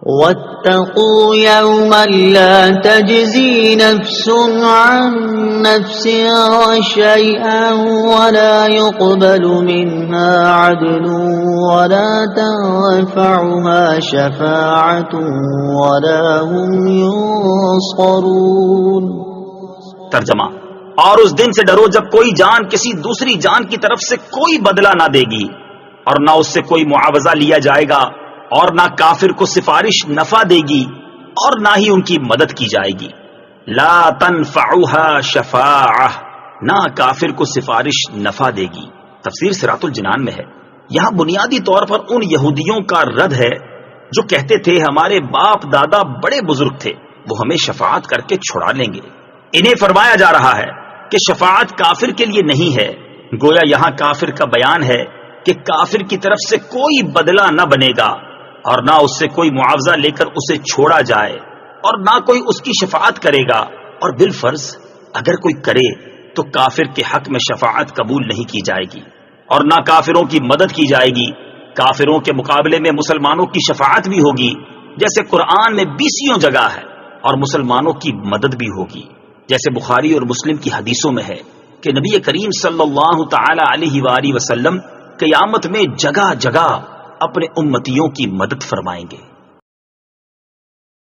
واتقوا يوما لا تجزي نفس عن نفس شيئا ولا يقبل منها عدل ولا تنفعها شفاعة ولا هم ينصرون۔ ترجمہ: اور اس دن سے ڈرو جب کوئی جان کسی دوسری جان کی طرف سے کوئی بدلہ نہ دے گی اور نہ اس سے کوئی معاوضہ لیا جائے گا، اور نہ کافر کو سفارش نفع دے گی اور نہ ہی ان کی مدد کی جائے گی۔ لا تنفعها شفاعہ، نہ کافر کو سفارش نفع دے گی۔ تفسیر صراط الجنان میں ہے۔ یہاں بنیادی طور پر ان یہودیوں کا رد ہے جو کہتے تھے ہمارے باپ دادا بڑے بزرگ تھے، وہ ہمیں شفاعت کر کے چھڑا لیں گے۔ انہیں فرمایا جا رہا ہے کہ شفاعت کافر کے لیے نہیں ہے۔ گویا یہاں کافر کا بیان ہے کہ کافر کی طرف سے کوئی بدلہ نہ بنے گا اور نہ اس سے کوئی معاوضہ لے کر اسے چھوڑا جائے اور نہ کوئی اس کی شفاعت کرے گا، اور بالفرض اگر کوئی کرے تو کافر کے حق میں شفاعت قبول نہیں کی جائے گی اور نہ کافروں کی مدد کی جائے گی۔ کافروں کے مقابلے میں مسلمانوں کی شفاعت بھی ہوگی، جیسے قرآن میں 20 جگہ ہے، اور مسلمانوں کی مدد بھی ہوگی، جیسے بخاری اور مسلم کی حدیثوں میں ہے کہ نبی کریم صلی اللہ تعالی علیہ وآلہ وسلم قیامت میں جگہ جگہ اپنے امتیوں کی مدد فرمائیں گے۔